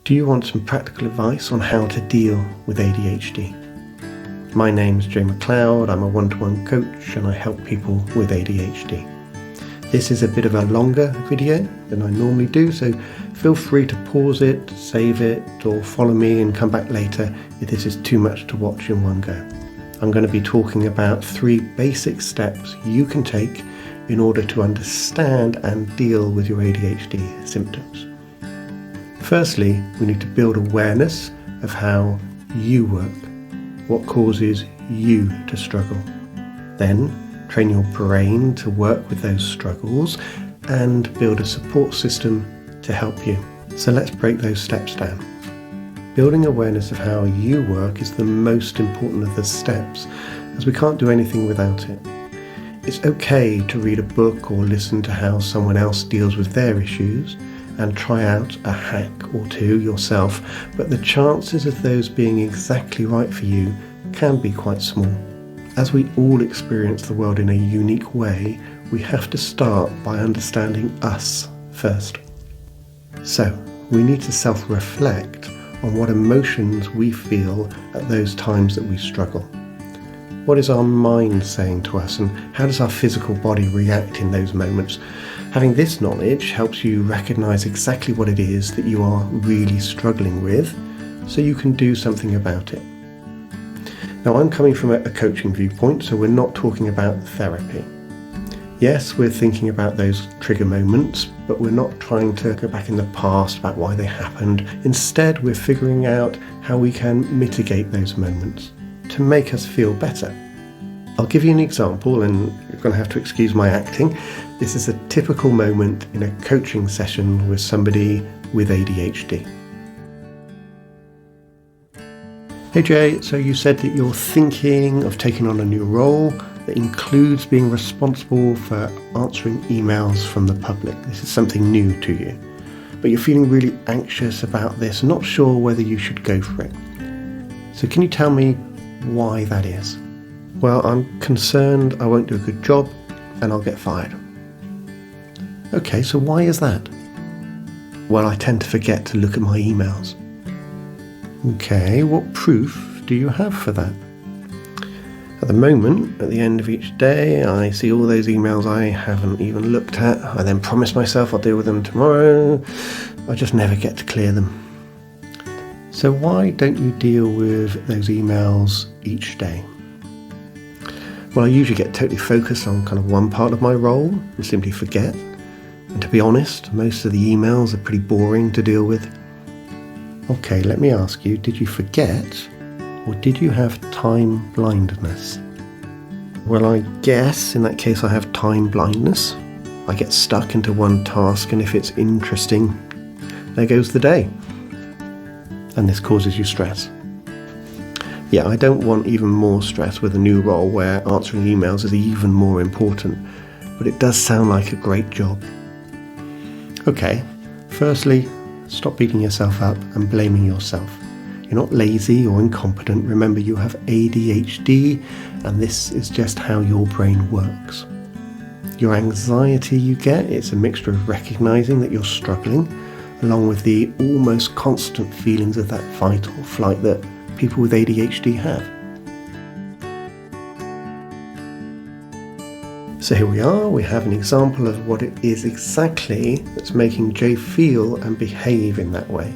Do you want some practical advice on how to deal with ADHD? My name's Joe McLeod, I'm a one-to-one coach and I help people with ADHD. This is a bit of a longer video than I normally do, so feel free to pause it, save it, or follow me and come back later if this is too much to watch in one go. I'm going to be talking about 3 basic steps you can take in order to understand and deal with your ADHD symptoms. Firstly, we need to build awareness of how you work, what causes you to struggle. Then, train your brain to work with those struggles and build a support system to help you. So let's break those steps down. Building awareness of how you work is the most important of the steps, as we can't do anything without it. It's okay to read a book or listen to how someone else deals with their issues and try out a hack or two yourself, but the chances of those being exactly right for you can be quite small. As we all experience the world in a unique way, we have to start by understanding us first. So, we need to self-reflect on what emotions we feel at those times that we struggle. What is our mind saying to us, and how does our physical body react in those moments? Having this knowledge helps you recognise exactly what it is that you are really struggling with, so you can do something about it. Now, I'm coming from a coaching viewpoint, so we're not talking about therapy. Yes, we're thinking about those trigger moments, but we're not trying to go back in the past about why they happened. Instead, we're figuring out how we can mitigate those moments to make us feel better. I'll give you an example, and you're going to have to excuse my acting. This is a typical moment in a coaching session with somebody with ADHD. Hey Jay, so you said that you're thinking of taking on a new role that includes being responsible for answering emails from the public. This is something new to you, but you're feeling really anxious about this, not sure whether you should go for it. So can you tell me why that is? Well, I'm concerned I won't do a good job and I'll get fired. Okay, so why is that? Well, I tend to forget to look at my emails. Okay, what proof do you have for that? At the moment, at the end of each day, I see all those emails I haven't even looked at. I then promise myself I'll deal with them tomorrow. I just never get to clear them. So why don't you deal with those emails each day? Well, I usually get totally focused on kind of one part of my role and simply forget. And to be honest, most of the emails are pretty boring to deal with. Okay, let me ask you, did you forget or did you have time blindness? Well, I guess in that case I have time blindness. I get stuck into one task, and if it's interesting, there goes the day. And this causes you stress. Yeah, I don't want even more stress with a new role where answering emails is even more important, but it does sound like a great job. Okay, firstly, stop beating yourself up and blaming yourself. You're not lazy or incompetent. Remember, you have ADHD, and this is just how your brain works. Your anxiety you get, it's a mixture of recognizing that you're struggling, along with the almost constant feelings of that fight or flight that people with ADHD have. So here we are, we have an example of what it is exactly that's making Jay feel and behave in that way.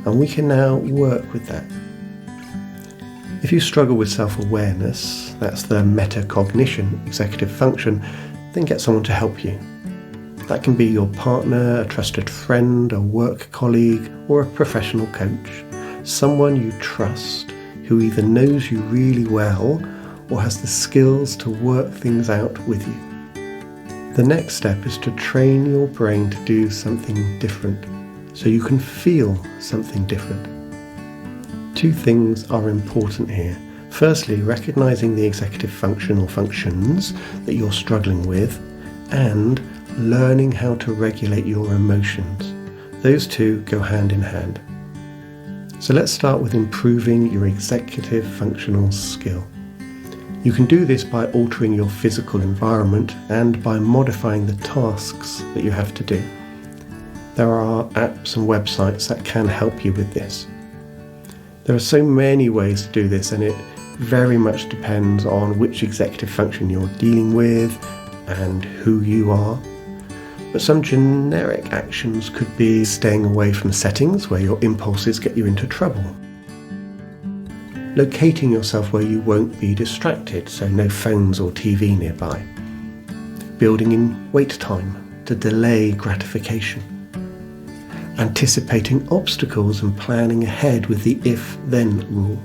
And we can now work with that. If you struggle with self-awareness, that's the metacognition executive function, then get someone to help you. That can be your partner, a trusted friend, a work colleague, or a professional coach. Someone you trust who either knows you really well or has the skills to work things out with you. The next step is to train your brain to do something different, so you can feel something different. 2 things are important here. Firstly, recognizing the executive function or functions that you're struggling with, and learning how to regulate your emotions. Those 2 go hand in hand. So let's start with improving your executive functional skill. You can do this by altering your physical environment and by modifying the tasks that you have to do. There are apps and websites that can help you with this. There are so many ways to do this, and it very much depends on which executive function you're dealing with and who you are. But some generic actions could be staying away from settings where your impulses get you into trouble. Locating yourself where you won't be distracted, so no phones or TV nearby. Building in wait time to delay gratification. Anticipating obstacles and planning ahead with the if-then rule.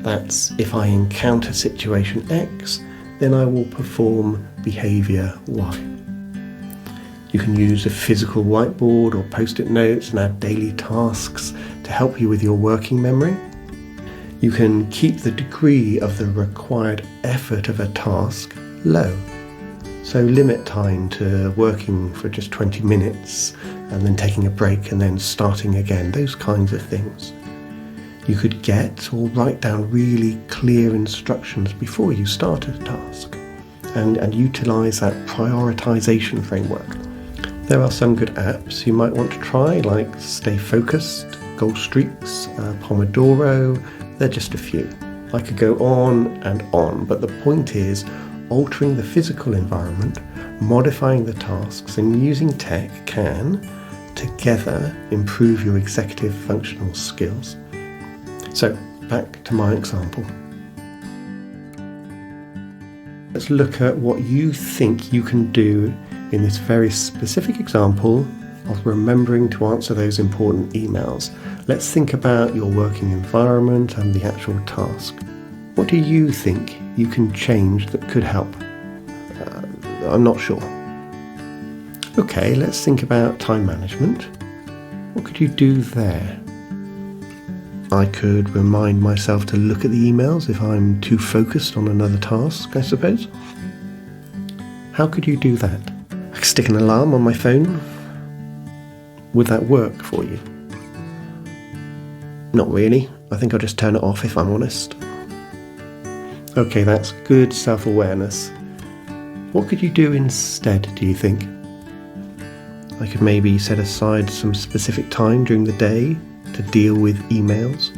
That's, if I encounter situation X, then I will perform behaviour Y. You can use a physical whiteboard or post-it notes and add daily tasks to help you with your working memory. You can keep the degree of the required effort of a task low. So limit time to working for just 20 minutes and then taking a break and then starting again, those kinds of things. You could get or write down really clear instructions before you start a task and utilise that prioritisation framework. There are some good apps you might want to try, like Stay Focused, Goal Streaks, Pomodoro. They're just a few. I could go on and on, but the point is altering the physical environment, modifying the tasks, and using tech can, together, improve your executive functional skills. So, back to my example. Let's look at what you think you can do in this very specific example of remembering to answer those important emails. Let's think about your working environment and the actual task. What do you think you can change that could help? I'm not sure. Okay, let's think about time management. What could you do there? I could remind myself to look at the emails if I'm too focused on another task, I suppose. How could you do that? I could stick an alarm on my phone. Would that work for you? Not really. I think I'll just turn it off if I'm honest. Okay, that's good self-awareness. What could you do instead, do you think? I could maybe set aside some specific time during the day to deal with emails.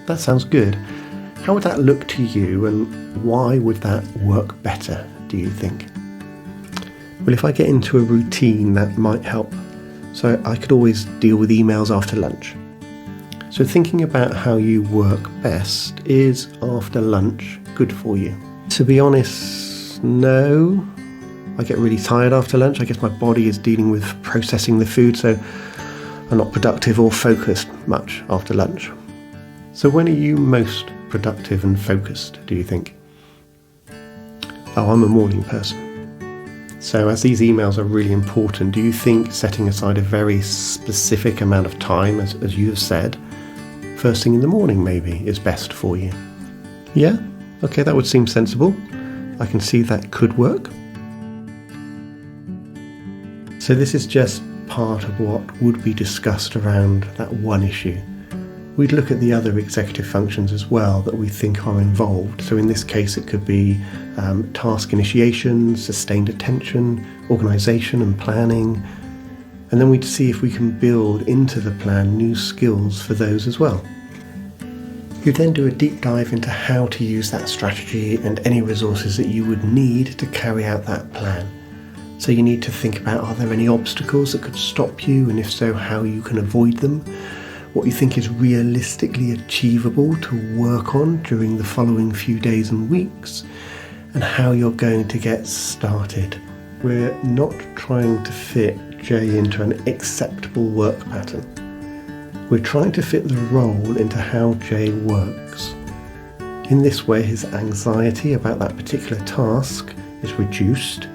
That sounds good. How would that look to you, and why would that work better, do you think? Well, if I get into a routine, that might help. So I could always deal with emails after lunch. So thinking about how you work best, is after lunch good for you? To be honest, no. I get really tired after lunch. I guess my body is dealing with processing the food, so I'm not productive or focused much after lunch. So when are you most productive and focused, do you think? Oh, I'm a morning person. So as these emails are really important, do you think setting aside a very specific amount of time, as you have said, first thing in the morning maybe, is best for you? Yeah? Okay, that would seem sensible. I can see that could work. So this is just part of what would be discussed around that one issue. We'd look at the other executive functions as well that we think are involved. So in this case, it could be task initiation, sustained attention, organisation and planning. And then we'd see if we can build into the plan new skills for those as well. You then do a deep dive into how to use that strategy and any resources that you would need to carry out that plan. So you need to think about, are there any obstacles that could stop you, and if so, how you can avoid them, what you think is realistically achievable to work on during the following few days and weeks, and how you're going to get started. We're not trying to fit Jay into an acceptable work pattern. We're trying to fit the role into how Jay works. In this way, his anxiety about that particular task is reduced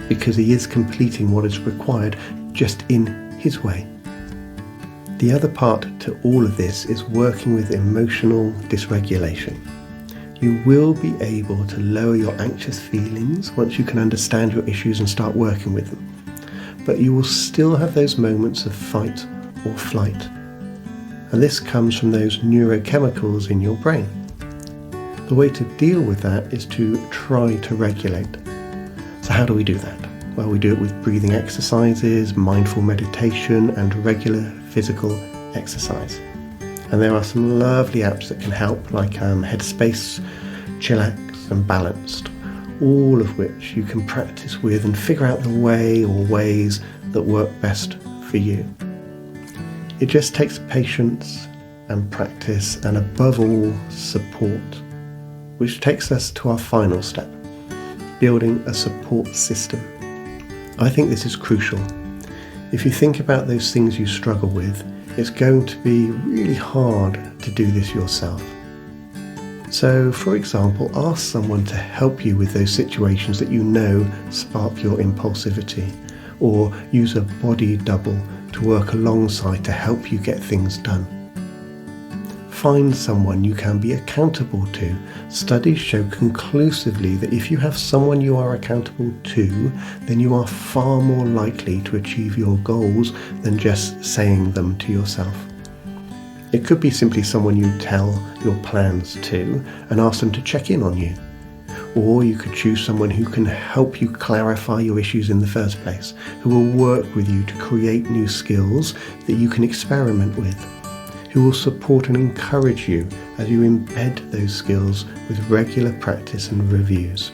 because he is completing what is required just in his way. The other part to all of this is working with emotional dysregulation. You will be able to lower your anxious feelings once you can understand your issues and start working with them. But you will still have those moments of fight or flight. And this comes from those neurochemicals in your brain. The way to deal with that is to try to regulate. So how do we do that? Well, we do it with breathing exercises, mindful meditation, and regular physical exercise. And there are some lovely apps that can help, like Headspace, Chillax, and Balanced, all of which you can practice with and figure out the way or ways that work best for you. It just takes patience and practice, and above all, support, which takes us to our final step, building a support system. I think this is crucial. If you think about those things you struggle with, it's going to be really hard to do this yourself. So, for example, ask someone to help you with those situations that you know spark your impulsivity, or use a body double to work alongside to help you get things done. Find someone you can be accountable to. Studies show conclusively that if you have someone you are accountable to, then you are far more likely to achieve your goals than just saying them to yourself. It could be simply someone you tell your plans to and ask them to check in on you. Or you could choose someone who can help you clarify your issues in the first place, who will work with you to create new skills that you can experiment with, who will support and encourage you as you embed those skills with regular practice and reviews.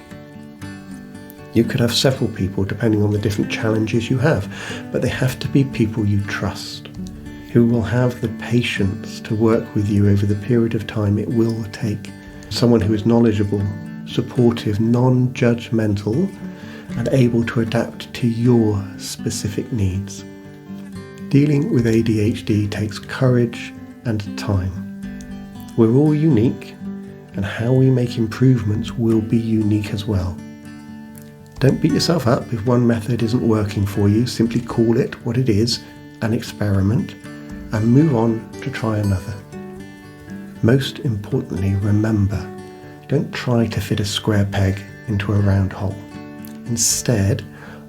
You could have several people depending on the different challenges you have, but they have to be people you trust, who will have the patience to work with you over the period of time it will take. Someone who is knowledgeable, supportive, non-judgmental, and able to adapt to your specific needs. Dealing with ADHD takes courage and time. We're all unique, and how we make improvements will be unique as well. Don't beat yourself up if one method isn't working for you. Simply call it what it is, an experiment, and move on to try another. Most importantly, remember, don't try to fit a square peg into a round hole. Instead,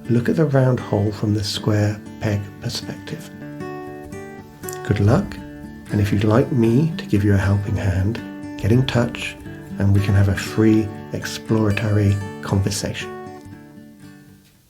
look at the round hole from the square peg perspective. Good luck, and if you'd like me to give you a helping hand, get in touch and we can have a free exploratory conversation.